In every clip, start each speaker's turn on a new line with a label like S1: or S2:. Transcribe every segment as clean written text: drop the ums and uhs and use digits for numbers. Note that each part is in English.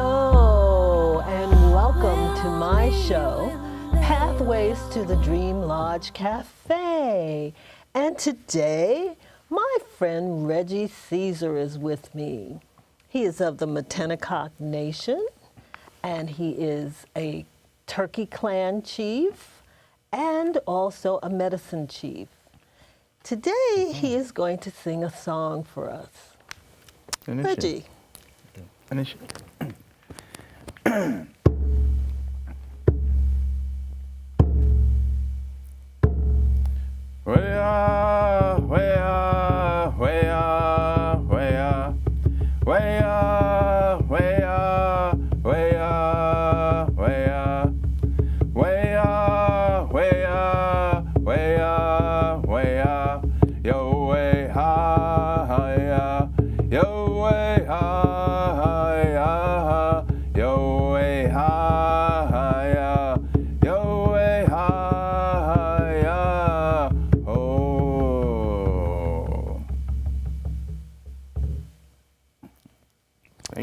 S1: Hello, and welcome to my show, Pathways to the Dream Lodge Cafe. And today, my friend Reggie Cesear is with me. He is of the Matinencock Nation, and he is a Turkey Clan chief and also a medicine chief. Today, he is going to sing a song for us. Reggie.
S2: Finish.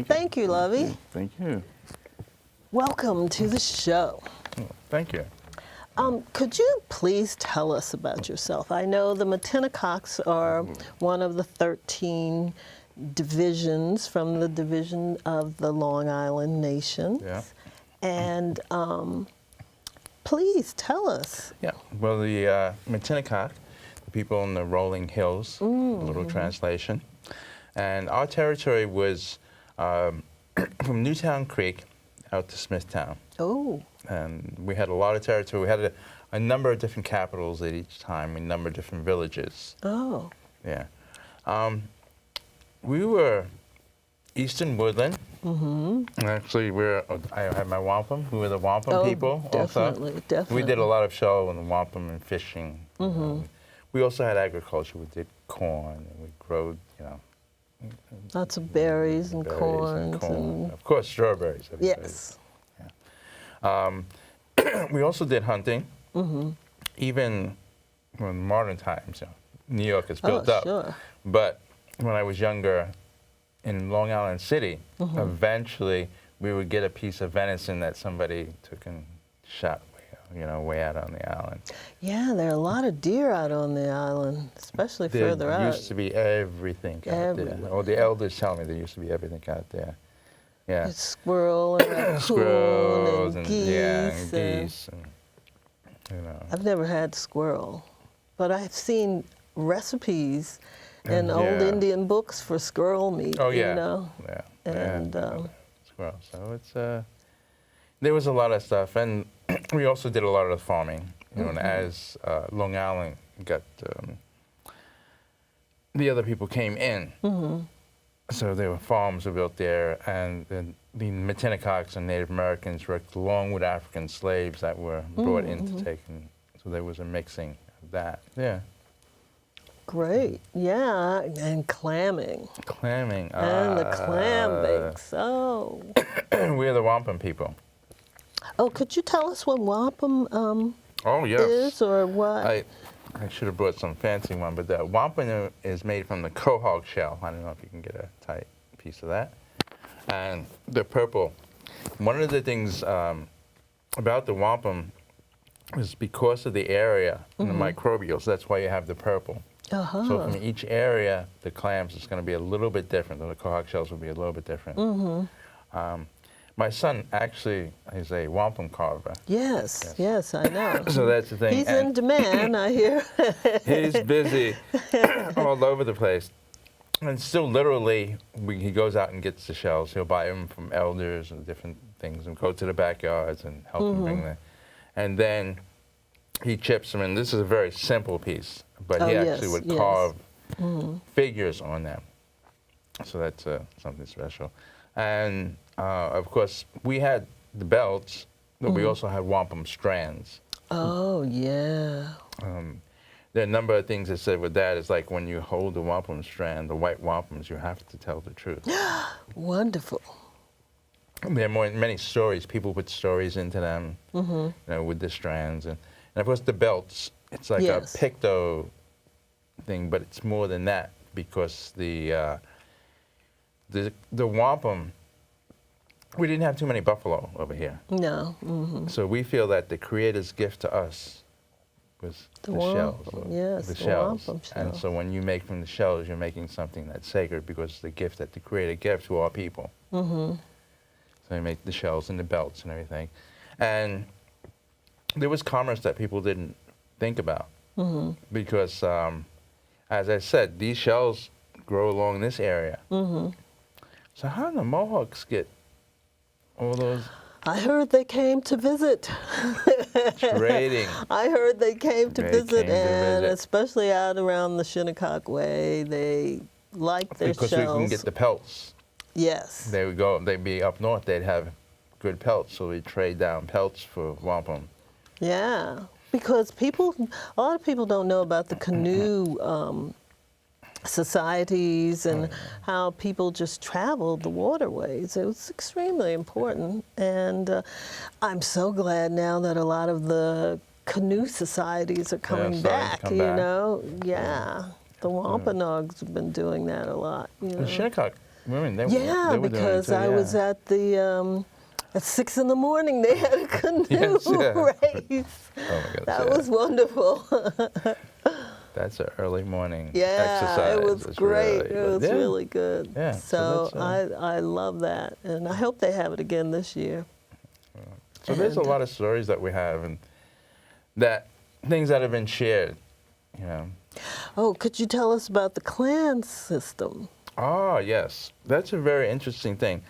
S1: Thank you, Lovey.
S2: Thank you.
S1: Welcome to the show.
S2: Oh, thank you.
S1: Could you please tell us about yourself? I know the Matinencocks are one of the 13 divisions from the division of the Long Island Nation.
S2: Yeah.
S1: And please tell us.
S2: Yeah. Well, the Matinencock, the people in the rolling hills, a little translation. And our territory was from Newtown Creek out to Smithtown.
S1: Oh.
S2: And we had a lot of territory. We had a number of different capitals at each time, a number of different villages.
S1: Oh.
S2: Yeah. We were Eastern Woodland. And actually, I had my wampum. We were the wampum people
S1: definitely,
S2: also.
S1: Definitely.
S2: We did a lot of show on the wampum and fishing. We also had agriculture. We did corn, and we growed,
S1: lots of berries and corn.
S2: Of course, strawberries.
S1: Yes.
S2: Yeah. We also did hunting. Even in modern times, New York is built up.
S1: Sure.
S2: But when I was younger, in Long Island City, eventually we would get a piece of venison that somebody took and shot, way out on the island.
S1: Yeah, there are a lot of deer out on the island, especially further out.
S2: There used to be everything out there. Or the elders tell me there used to be everything out there. Yeah.
S1: It's squirrel and raccoon
S2: Squirrels
S1: and
S2: geese. Yeah, and geese.
S1: I've never had squirrel, but I've seen recipes in old Indian books for squirrel meat.
S2: Oh, yeah.
S1: Yeah. And
S2: squirrel. So it's there was a lot of stuff, and we also did a lot of the farming. And as Long Island got the other people came in, so there were farms were built there, and then the Matinencocks and Native Americans worked along with African slaves that were brought in to take, so there was a mixing of that. Yeah.
S1: Great. Yeah, and clamming.
S2: Clamming.
S1: And the clam bakes. Oh.
S2: We're the wampum people.
S1: Oh, could you tell us what wampum
S2: yes.
S1: is, or what?
S2: I should have brought some fancy one, but the wampum is made from the quahog shell. I don't know if you can get a tight piece of that. And the purple. One of the things about the wampum is because of the area and the microbials, that's why you have the purple. So from each area, the clams is going to be a little bit different. The quahog shells will be a little bit different. My son actually is a wampum carver.
S1: Yes, I know.
S2: So that's the thing.
S1: He's in demand, I hear.
S2: He's busy all over the place. And still literally, he goes out and gets the shells. He'll buy them from elders and different things and go to the backyards and help them bring them. And then he chips them, and this is a very simple piece, but he actually would carve figures on them. So that's something special. And of course, we had the belts, but we also had wampum strands.
S1: Oh, yeah.
S2: There are a number of things that said with that. It's like when you hold the wampum strand, the white wampums, you have to tell the truth.
S1: Wonderful.
S2: There are many stories. People put stories into them, with the strands. And of course, the belts, it's like a picto thing, but it's more than that because the wampum we didn't have too many buffalo over here.
S1: No. Mm-hmm.
S2: So we feel that the Creator's gift to us was the shells.
S1: Yes,
S2: the
S1: the
S2: shells.
S1: wampum
S2: And
S1: shell.
S2: so when you make from the shells, you're making something that's sacred because it's the gift that the Creator gave to our people.
S1: Mm-hmm.
S2: So they make the shells and the belts and everything. And there was commerce that people didn't think about.
S1: Mm-hmm.
S2: Because, as I said, these shells grow along this area.
S1: Mm-hmm.
S2: So how did the Mohawks get all those
S1: I heard they came to visit.
S2: trading?
S1: I heard they came to
S2: They
S1: visit,
S2: came to
S1: and
S2: visit.
S1: especially out around the Shinnecock Way, they like their
S2: Because
S1: shells.
S2: we can get the pelts.
S1: Yes.
S2: They would go, they'd be up north, they'd have good pelts, so we'd trade down pelts for wampum.
S1: Yeah, because a lot of people don't know about the canoe societies and how people just traveled the waterways. It was extremely important, and I'm so glad now that a lot of the canoe societies are coming
S2: starting to
S1: back.
S2: come
S1: You
S2: back.
S1: know, yeah, the Wampanoags have been doing that a lot. You know?
S2: The Shinnecock women, they
S1: Yeah,
S2: were doing it
S1: because
S2: too,
S1: I was
S2: yeah.
S1: at the at 6 in the morning. They had a canoe
S2: Yes, yeah.
S1: race.
S2: Oh my goodness,
S1: That
S2: yeah.
S1: was wonderful.
S2: That's an early morning
S1: Yeah,
S2: exercise.
S1: it was
S2: It's
S1: great.
S2: really-
S1: It was
S2: yeah.
S1: really good.
S2: Yeah,
S1: So
S2: so that's,
S1: I love that, and I hope they have it again this year.
S2: So there's a
S1: And-
S2: lot of stories that we have, and that things that have been shared, you know.
S1: Oh, could you tell us about the clan system?
S2: Oh, yes. That's a very interesting thing.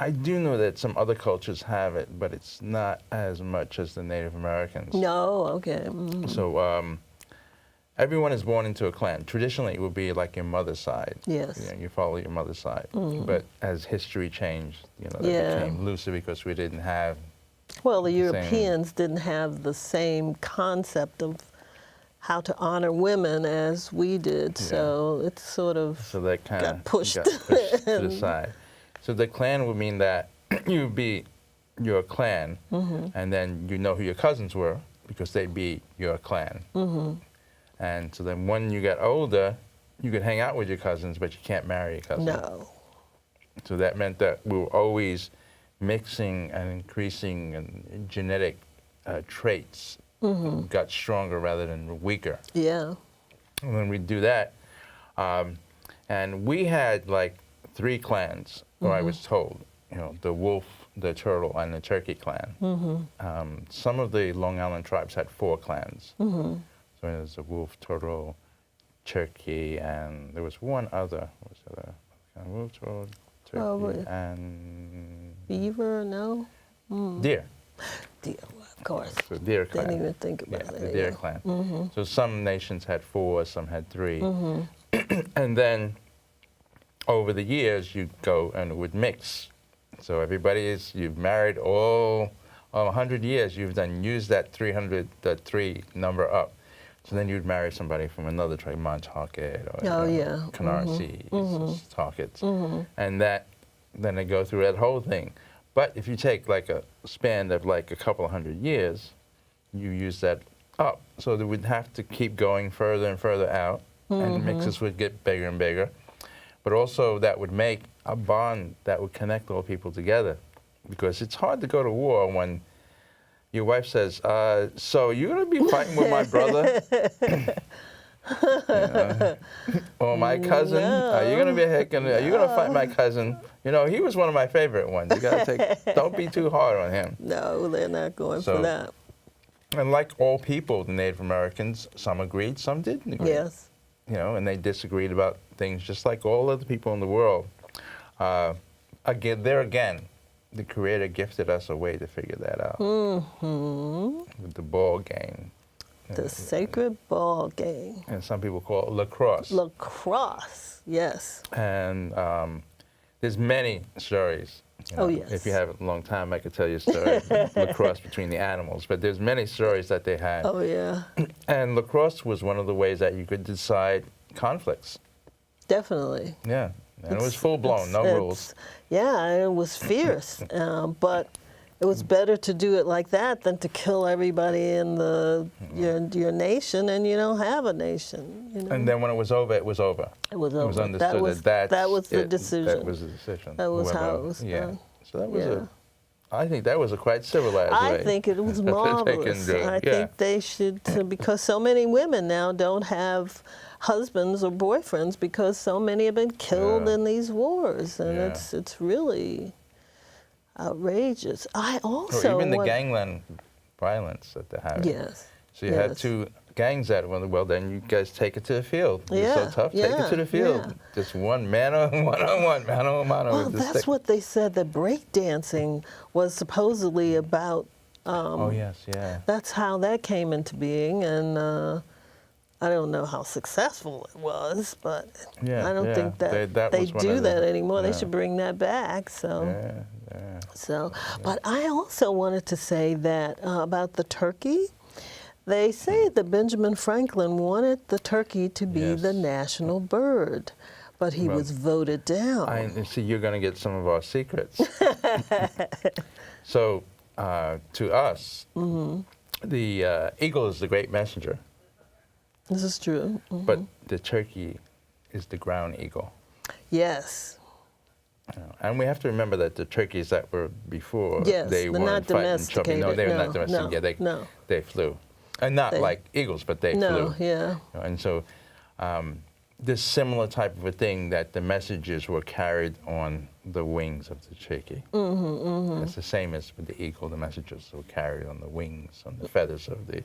S2: I do know that some other cultures have it, but it's not as much as the Native Americans.
S1: No, okay. Mhm.
S2: So everyone is born into a clan. Traditionally, it would be like your mother's side.
S1: Yes.
S2: You know, you follow your mother's side. But as history changed, you know, that
S1: Yeah.
S2: became looser because we didn't have.
S1: Well, the
S2: same-
S1: Europeans didn't have the same concept of how to honor women as we did, so it's sort of
S2: So that kind of
S1: got pushed.
S2: to the side. So the clan would mean that you would be your clan, and then you know who your cousins were because they'd be your clan. And so then when you got older, you could hang out with your cousins, but you can't marry your cousin.
S1: No.
S2: So that meant that we were always mixing and increasing and genetic traits got stronger rather than weaker.
S1: Yeah.
S2: And when we do that, and we had like 3 clans, or I was told, you know, the wolf, the turtle, and the turkey clan. Some of the Long Island tribes had 4 clans. So there's the wolf, turtle, turkey, and there was one other. What was the other? Wolf, turtle, turkey,
S1: Probably.
S2: and
S1: Beaver, no?
S2: deer.
S1: Deer, well, of course.
S2: So deer clan.
S1: Didn't even think about
S2: Yeah,
S1: it.
S2: the deer
S1: yeah.
S2: clan. So some nations had 4, some had 3. And then over the years, you'd go and it would mix. So you've married all 100 years, you've then used that 3 number up. So then you'd marry somebody from another tribe, Montaukett or
S1: Oh, yeah.
S2: Canarsie, Talkets. And then they go through that whole thing. But if you take like a span of like a couple of 100 years, you use that up. So they would have to keep going further and further out, and the mixes would get bigger and bigger. But also that would make a bond that would connect all people together. Because it's hard to go to war when your wife says, so you're going to be fighting with my brother? Or my cousin? Are you going to fight my cousin? You know, he was one of my favorite ones. You got to don't be too hard on him.
S1: No, they're not going
S2: So-
S1: for that.
S2: And like all people, the Native Americans, some agreed, some didn't agree.
S1: Yes.
S2: You know, and they disagreed about things just like all other people in the world. Again, the Creator gifted us a way to figure that out. With the ball game.
S1: The sacred ball game.
S2: And some people call it lacrosse.
S1: Lacrosse, yes.
S2: And there's many stories. You know.
S1: Oh, yes.
S2: If you have a long time, I could tell you a story of lacrosse between the animals. But there's many stories that they had.
S1: Oh, yeah.
S2: And lacrosse was one of the ways that you could decide conflicts.
S1: Definitely.
S2: Yeah. And it was full blown, no rules.
S1: Yeah, it was fierce. But It was better to do it like that than to kill everybody in your nation, and you don't have a nation. You know?
S2: And then when it was over, it was over.
S1: It was over.
S2: It was understood that
S1: was the decision.
S2: That was the decision.
S1: That was how it was done.
S2: So that was I think that was a quite civilized way.
S1: I think it was marvelous. I think they should, because so many women now don't have husbands or boyfriends because so many have been killed in these wars, and it's really outrageous. I also
S2: even the gangland violence that they're having.
S1: Yes.
S2: So you had two gangs that went, well, then you guys take it to the field. You're so tough, take it to the field.
S1: Yeah.
S2: Just one one-on-one, mano-a-mano.
S1: Well, that's what they said, that breakdancing was supposedly about.
S2: Oh, yes, yeah.
S1: That's how that came into being, and I don't know how successful it was, but I don't think that they do that anymore. They should bring that back. So, but I also wanted to say that about the turkey. They say that Benjamin Franklin wanted the turkey to be the national bird, but he was voted down.
S2: I see, you're going to get some of our secrets. So, to us, the eagle is the great messenger.
S1: This is true.
S2: But the turkey is the ground eagle.
S1: Yes.
S2: And we have to remember that the turkeys that were before, they weren't
S1: not domesticated.
S2: No, they were not domesticated. They flew. And not like eagles, but they flew. And so this similar type of a thing, that the messages were carried on the wings of the turkey. It's the same as with the eagle. The messages were carried on the wings, on the feathers of the...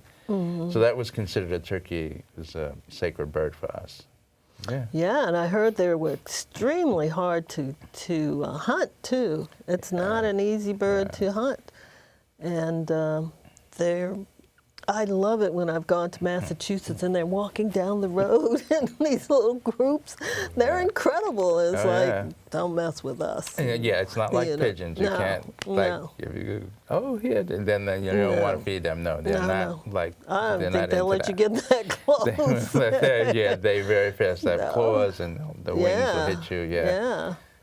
S2: So that was considered a turkey as a sacred bird for us.
S1: Yeah, and I heard they were extremely hard to hunt, too. It's not an easy bird to hunt. And I love it when I've gone to Massachusetts and they're walking down the road in these little groups. They're incredible. It's don't mess with us.
S2: Yeah, it's not like pigeons. You can't, if you go, here, and then you don't want to feed them. No, they're not like,
S1: I don't think they'll let you get that close.
S2: They very fast have claws, and the wings will hit you.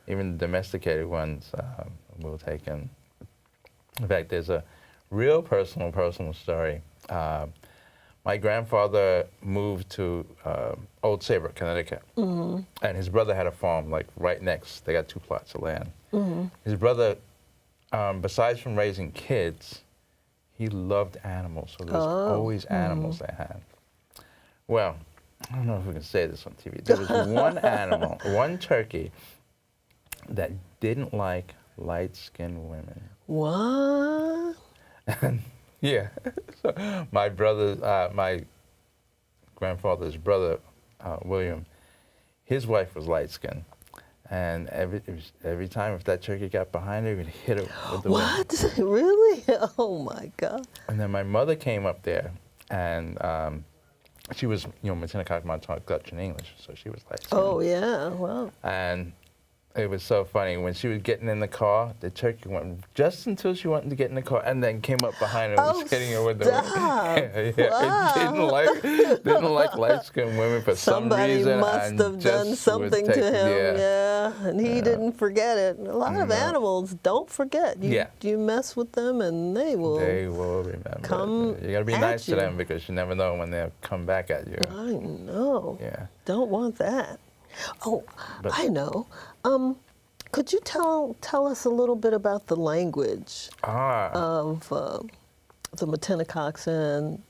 S2: Even the domesticated ones will take in. In fact, there's a real personal story. My grandfather moved to Old Saybrook, Connecticut, and his brother had a farm like right next. They got 2 plots of land. His brother, besides from raising kids, he loved animals, so there was always animals they had. Well, I don't know if we can say this on TV. There was one animal, one turkey, that didn't like light-skinned women.
S1: What?
S2: So my grandfather's brother, William, his wife was light-skinned. And every time if that turkey got behind her, he would hit her with the wing.
S1: What? Really? Oh, my God.
S2: And then my mother came up there, and she was, Matinencock, Matinencock, Dutch, and English, so she was light-skinned.
S1: Oh, yeah, wow.
S2: And it was so funny. When she was getting in the car, the turkey went just until she wanted to get in the car, and then came up behind her and was hitting her with the wing.
S1: Wow.
S2: It didn't like light-skinned women for some reason.
S1: Somebody must have done something to him, and he didn't forget it. A lot of animals don't forget. You mess with them, and they will.
S2: They will remember. You gotta be nice to them, because you never know when they'll come back at you.
S1: I know.
S2: Yeah.
S1: Don't want that. Oh, I know. Could you tell us a little bit about the language of the Matinencocks and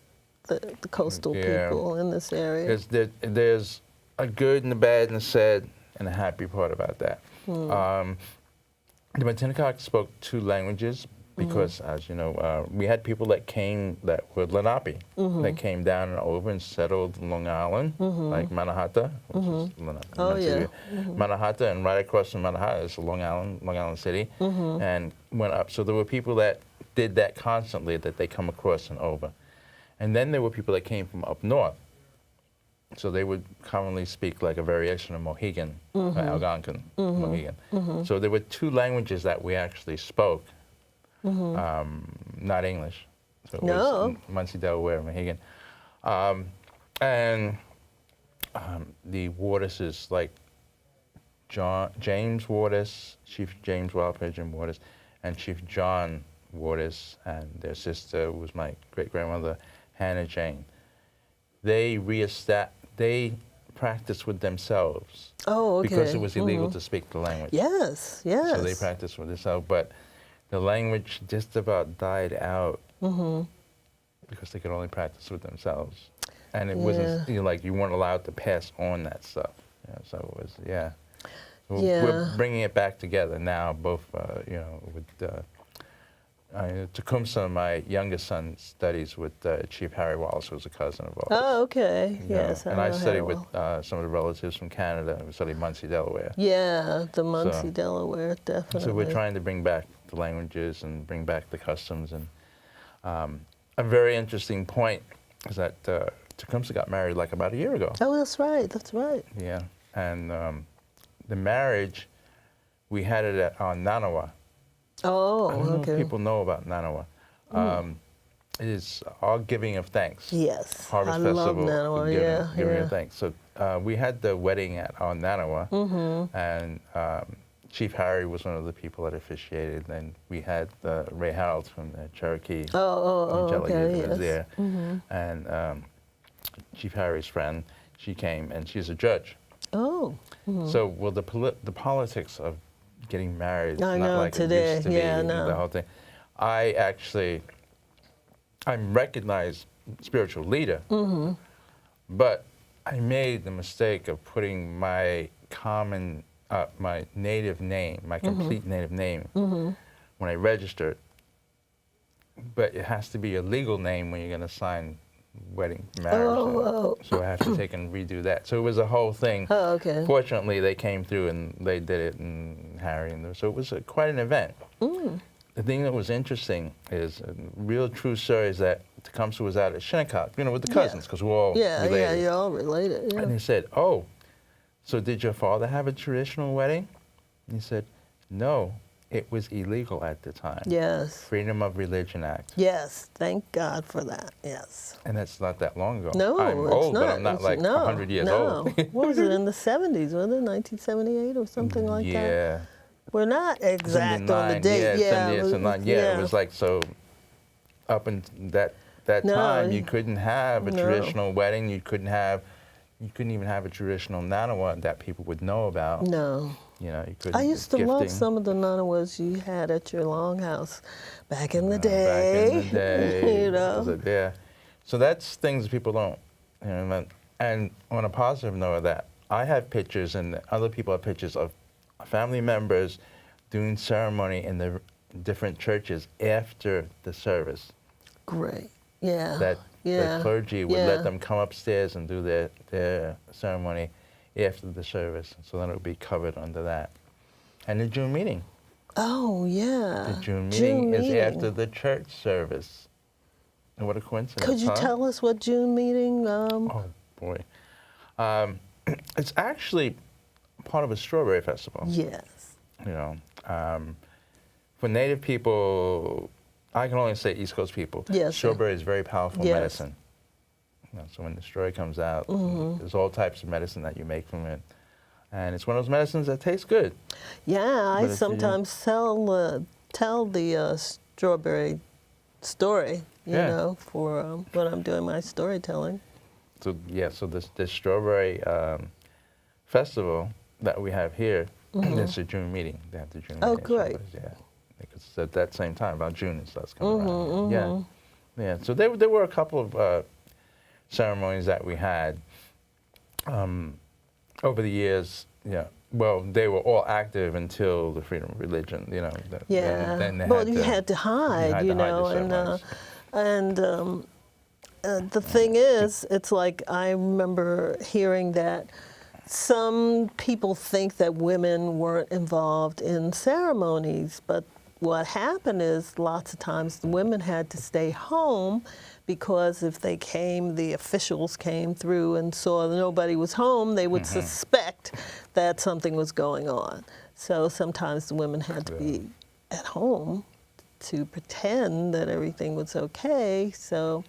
S1: the coastal people in this area?
S2: There's a good and a bad and a sad and a happy part about that. The Matinencocks spoke 2 languages because, as you know, we had people that came that were Lenape, that came down and over and settled in Long Island, like Manhattan, which is Lenape. Manhattan, and right across from Manhattan is Long Island City, and went up. So there were people that did that constantly, that they come across and over. And then there were people that came from up north. So they would commonly speak like a variation of Mohegan, Algonquin, Mohegan. So there were 2 languages that we actually spoke. Not English. So it was Muncie, Delaware, Mohegan. And the Waters, like James Waters, Chief James Wild Pigeon Waters, and Chief John Waters and their sister was my great-grandmother, Hannah Jane. They practiced with themselves.
S1: Oh, okay.
S2: Because it was illegal to speak the language.
S1: Yes, yes.
S2: So they practiced with themselves, but the language just about died out because they could only practice with themselves. And it wasn't, like, you weren't allowed to pass on that stuff. So it was, We're bringing it back together now, both, with Tecumseh, my youngest son, studies with Chief Harry Wallace, who's a cousin of ours.
S1: Oh, okay. Yes.
S2: And I studied with some of the relatives from Canada. We studied Muncie, Delaware.
S1: Yeah, the Muncie, Delaware, definitely.
S2: So we're trying to bring back the languages and bring back the customs. And a very interesting point is that Tecumseh got married like about a year ago.
S1: Oh, that's right. That's right.
S2: Yeah. And the marriage, we had it on Nanawa.
S1: Oh,
S2: I don't know
S1: okay.
S2: if people know about Nanawa. It is our giving of thanks.
S1: Yes.
S2: Harvest
S1: I
S2: Festival.
S1: love Nanawa,
S2: Giving of thanks. So we had the wedding on Nanawa, and Chief Harry was one of the people that officiated. And we had Ray Harold from the Cherokee.
S1: Okay,
S2: was
S1: yes.
S2: there. And Chief Harry's friend, she came, and she's a judge.
S1: Oh.
S2: So, well, the politics of getting married is
S1: I
S2: not
S1: know,
S2: like
S1: today.
S2: it used to be, the whole thing. I'm recognized spiritual leader, but I made the mistake of putting my my native name, my complete native name, when I registered. But it has to be a legal name when you're going to sign wedding marriage. So I have to take and redo that. So it was a whole thing.
S1: Oh, okay.
S2: Fortunately, they came through and they did it, and Harry, and so it was quite an event. The thing that was interesting is a real true story is that Tecumseh was out at Shinnecock, with the cousins, because we're all related.
S1: Yeah, you're all related. Yeah.
S2: And he said, "Oh, so did your father have a traditional wedding?" And he said, "No, it was illegal at the time.
S1: Yes.
S2: Freedom of Religion Act."
S1: Yes, thank God for that. Yes.
S2: And that's not that long ago.
S1: No,
S2: I'm
S1: it's
S2: old,
S1: not.
S2: but I'm not like 100 years old.
S1: What was it, in the 70s, wasn't it? 1978 or something like that?
S2: Yeah.
S1: We're not exact on the date.
S2: It was like, so up in that time, you couldn't have a traditional wedding. You couldn't even have a traditional Nanawa that people would know about.
S1: No.
S2: You couldn't.
S1: I used to love some of the Nanawas you had at your longhouse back in the day.
S2: Back in the day. So that's things people don't. And on a positive note of that, I have pictures, and other people have pictures of family members doing ceremony in the different churches after the service.
S1: Great. Yeah.
S2: That the clergy would let them come upstairs and do their ceremony after the service, so then it would be covered under that. And the June meeting.
S1: Oh, yeah.
S2: The June meeting is after the church service. And what a coincidence.
S1: Could you tell us what June meeting?
S2: Oh, boy. It's actually part of a strawberry festival.
S1: Yes.
S2: For Native people, I can only say East Coast people, strawberry is very powerful medicine. So when the strawberry comes out, there's all types of medicine that you make from it. And it's one of those medicines that tastes good.
S1: Yeah, I sometimes tell the strawberry story, for when I'm doing my storytelling.
S2: So so this strawberry festival that we have here, it's a June meeting. They have the June meeting.
S1: Oh, great.
S2: Because at that same time, about June, it starts coming around. Yeah. So there were a couple of ceremonies that we had over the years. Well, they were all active until the freedom of religion. Then
S1: you had to hide. The thing is, it's like I remember hearing that some people think that women weren't involved in ceremonies, but what happened is lots of times the women had to stay home because if the officials came through and saw nobody was home, they would suspect that something was going on. So sometimes the women had to be at home to pretend that everything was okay. So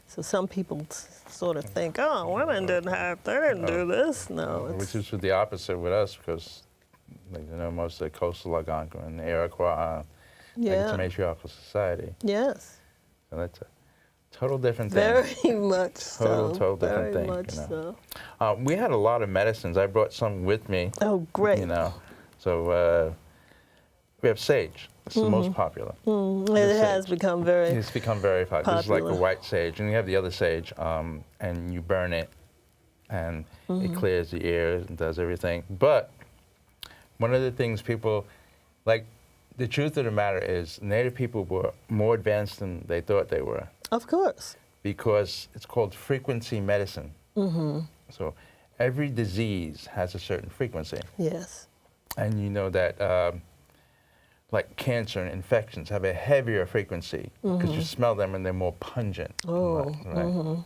S1: some people sort of think, oh, women they didn't do this. No.
S2: Which is the opposite with us, because most of the coastal Algonquin and the Iroquois,
S1: Yeah.
S2: Like it's a matriarchal society.
S1: Yes.
S2: So that's a total different thing.
S1: Very much so.
S2: Total different
S1: Very
S2: thing.
S1: much
S2: You know.
S1: so.
S2: We had a lot of medicines. I brought some with me.
S1: Oh, great.
S2: You know, so we have sage. It's the most popular.
S1: It has become very
S2: It's become very popular. This is like
S1: popular.
S2: a white sage, and you have the other sage, and you burn it, and it clears the ears and does everything. But one of the things people, like, the truth of the matter is Native people were more advanced than they thought they were.
S1: Of course.
S2: Because it's called frequency medicine. So every disease has a certain frequency.
S1: Yes.
S2: And you know that like cancer and infections have a heavier frequency because you smell them and they're more pungent.
S1: Oh.
S2: Right?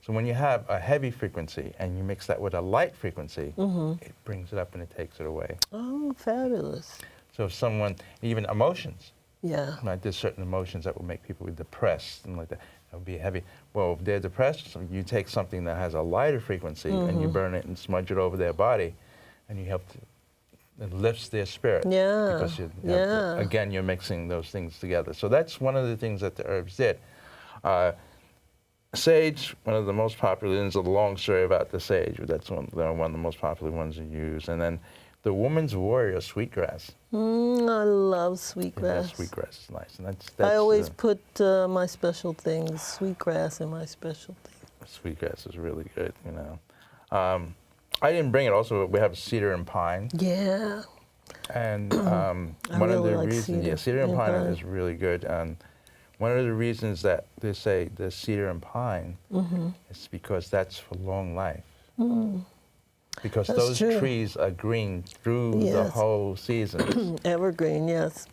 S2: So when you have a heavy frequency and you mix that with a light frequency, it brings it up and it takes it away.
S1: Oh, fabulous.
S2: So if someone, even emotions,
S1: Yeah.
S2: right, there's certain emotions that will make people depressed and like that. That would be heavy. Well, if they're depressed, so you take something that has a lighter frequency and you burn it and smudge it over their body, and you help to, it lifts their spirit.
S1: Yeah.
S2: Because
S1: Yeah.
S2: again, you're mixing those things together. So that's one of the things that the herbs did. Sage, one of the most popular, and there's a long story about the sage, but that's one of the most popular ones you use. And then the woman's warrior, sweetgrass.
S1: I love sweetgrass.
S2: Yeah, sweetgrass is nice. And that's
S1: I always put my special things, sweetgrass in my special things.
S2: Sweetgrass is really good, you know. I didn't bring it. Also, we have cedar and pine.
S1: Yeah.
S2: And
S1: I
S2: one of
S1: really
S2: the
S1: like
S2: reasons,
S1: cedar.
S2: cedar and
S1: Yeah,
S2: pine
S1: pine.
S2: is really good. And one of the reasons that they say the cedar and pine is because that's for long life. Because
S1: That's
S2: those
S1: true.
S2: trees are green through the
S1: Yes.
S2: whole season.
S1: Evergreen, yes.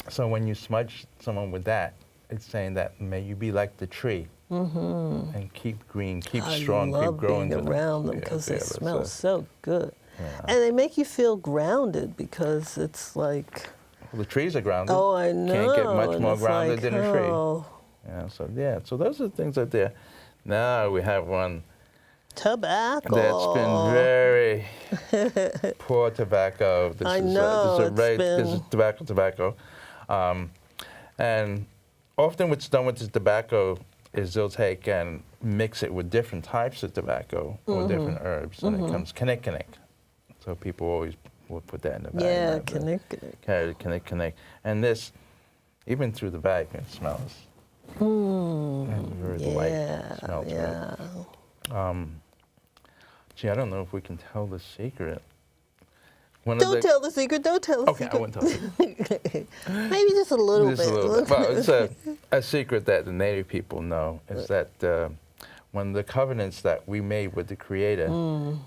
S2: So when you smudge someone with that, it's saying that may you be like the tree and keep green, keep strong,
S1: I love
S2: keep growing.
S1: being
S2: to
S1: around them
S2: Yeah,
S1: because
S2: yeah,
S1: they
S2: that's
S1: smell so good.
S2: Yeah.
S1: And they make you feel grounded because it's like,
S2: Well, the trees are grounded.
S1: oh, I know.
S2: Can't get much
S1: and
S2: more
S1: it's
S2: grounded
S1: like,
S2: than a tree.
S1: oh,
S2: So those are the things out there. Now we have one
S1: tobacco.
S2: that's been very poor tobacco. This
S1: I
S2: is,
S1: know,
S2: this is,
S1: it's
S2: this is
S1: been-
S2: tobacco. And often what's done with this tobacco is they'll take and mix it with different types of tobacco or different herbs, and it comes kinnick. So people always will put that in the bag.
S1: Yeah,
S2: right? But-
S1: connect.
S2: Kinnick. And this, even through the bag, it smells. And very light.
S1: Yeah,
S2: Smells good.
S1: yeah.
S2: Gee, I don't know if we can tell the secret. One of
S1: Don't
S2: the-
S1: tell the secret. Don't tell the
S2: Okay, I
S1: secret.
S2: won't tell the secret.
S1: Maybe just a little
S2: Just
S1: bit.
S2: a little bit. Well, it's a secret that the Native people know is that one of the covenants that we made with the Creator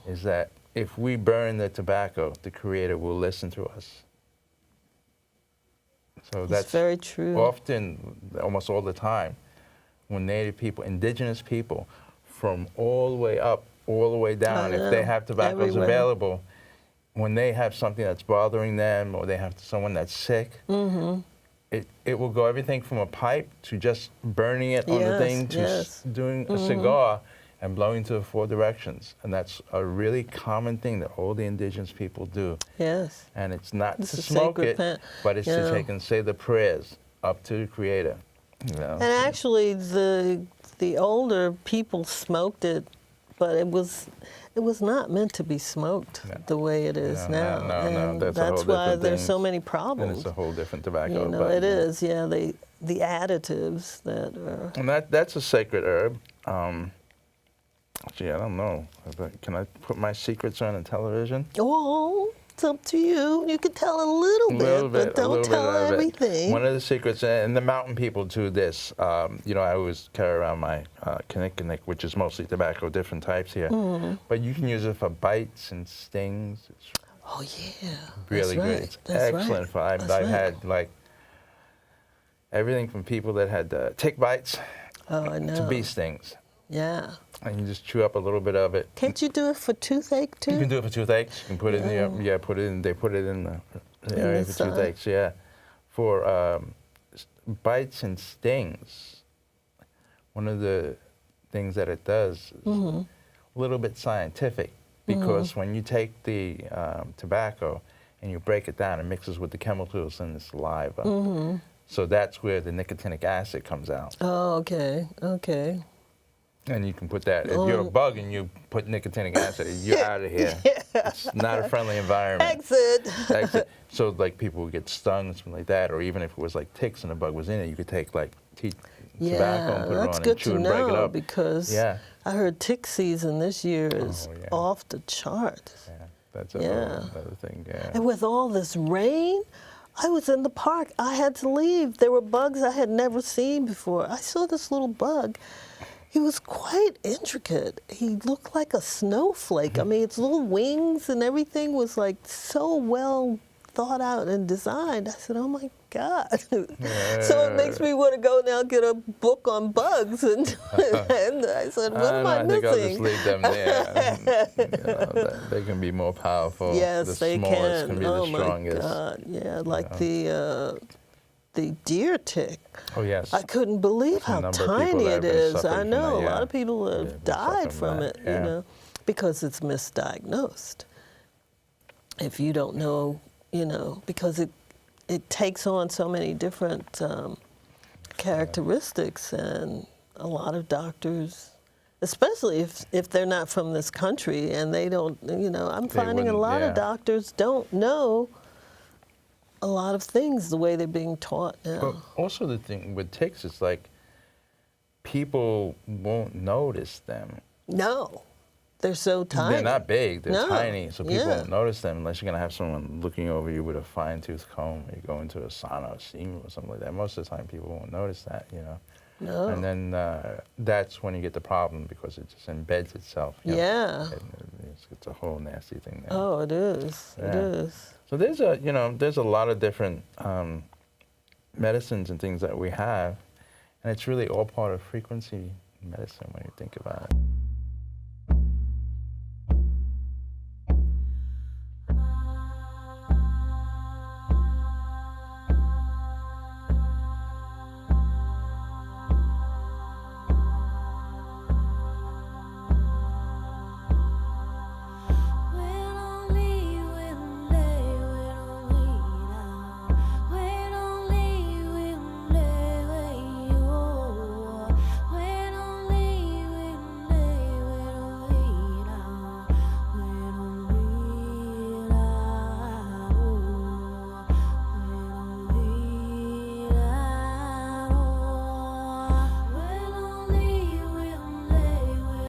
S2: is that if we burn the tobacco, the Creator will listen to us. So
S1: It's
S2: that's
S1: very true.
S2: often, almost all the time, when Native people, indigenous people, from all the way up, all the way down, if they
S1: know.
S2: have tobaccos
S1: Everywhere.
S2: available, when they have something that's bothering them or they have someone that's sick, it will go everything from a pipe to just burning it on the
S1: Yes,
S2: thing to
S1: yes.
S2: doing a cigar and blowing to the 4 directions. And that's a really common thing that all the indigenous people do.
S1: Yes.
S2: And it's not
S1: It's
S2: to
S1: a
S2: smoke
S1: sacred
S2: it,
S1: plant.
S2: but it's
S1: Yeah.
S2: to take and say the prayers up to the Creator. You know?
S1: And actually, the older people smoked it, but it was not meant to be smoked
S2: No.
S1: the way it is
S2: No,
S1: now.
S2: no,
S1: and
S2: that's a whole
S1: that's why
S2: different
S1: there's
S2: thing.
S1: so many
S2: And
S1: problems.
S2: it's a whole different tobacco.
S1: You know,
S2: but,
S1: it is. Yeah, the additives that are.
S2: And that's a sacred herb. Gee, I don't know. Can I put my secrets on television?
S1: Oh, it's up to you. You can tell a little bit, but don't tell
S2: of it.
S1: everything.
S2: One of the secrets, and the mountain people do this. You know, I always carry around my kinnick, which is mostly tobacco, different types here. But you can use it for bites and stings. It's
S1: Oh yeah,
S2: really
S1: that's
S2: good.
S1: right.
S2: It's
S1: That's
S2: excellent.
S1: Right.
S2: For I've
S1: That's right.
S2: had like everything from people that had tick bites
S1: Oh, I know.
S2: to bee stings.
S1: Yeah.
S2: And you just chew up a little bit of it.
S1: Can't you do it for toothache too?
S2: You can do it for toothaches. You can put it in the, put it in. They put it in the area
S1: the
S2: for
S1: side.
S2: toothaches. Yeah, for bites and stings. One of the things that it does is a little bit scientific because when you take the tobacco and you break it down, it mixes with the chemicals in the saliva. So that's where the nicotinic acid comes out.
S1: Oh, okay, okay.
S2: And you can put that, if you're a bug and you put nicotinic acid, you're out of here. It's not a friendly environment.
S1: Exit.
S2: So like people would get stung, something like that, or even if it was like ticks and a bug was in it, you could take like tobacco and put it
S1: that's
S2: on
S1: good
S2: and chew
S1: to
S2: and break it
S1: know
S2: up.
S1: because I heard tick season this year is off the charts.
S2: Yeah, that's another thing,
S1: And with all this rain, I was in the park. I had to leave. There were bugs I had never seen before. I saw this little bug. He was quite intricate. He looked like a snowflake. I mean, its little wings and everything was like so well thought out and designed. I said, oh my God. So it makes me want to go now get a book on bugs. And, and I said, what am I missing?
S2: I think I'll just leave them there. They can be more powerful.
S1: Yes,
S2: the
S1: they
S2: smallest
S1: can.
S2: be
S1: Oh
S2: the
S1: my
S2: strongest.
S1: God. Yeah, like the deer tick.
S2: Oh, yes.
S1: I couldn't believe how tiny it is. I know. A lot of people have died from it, you know, because it's misdiagnosed. If you don't know, you know, because it takes on so many different characteristics, and a lot of doctors, especially if they're not from this country and they don't, you know, I'm finding a lot of doctors don't know a lot of things the way they're being taught now.
S2: But also the thing with ticks is like people won't notice them.
S1: No, they're so tiny.
S2: They're not big, they're tiny, so people won't notice them unless you're gonna have someone looking over you with a fine-tooth comb, or you go into a sauna or steam or something like that. Most of the time people won't notice that, you know.
S1: No.
S2: And then that's when you get the problem because it just embeds itself. You know? It's a whole nasty thing there.
S1: Oh, it is. It is.
S2: So there's a lot of different medicines and things that we have, and it's really all part of frequency medicine when you think about it.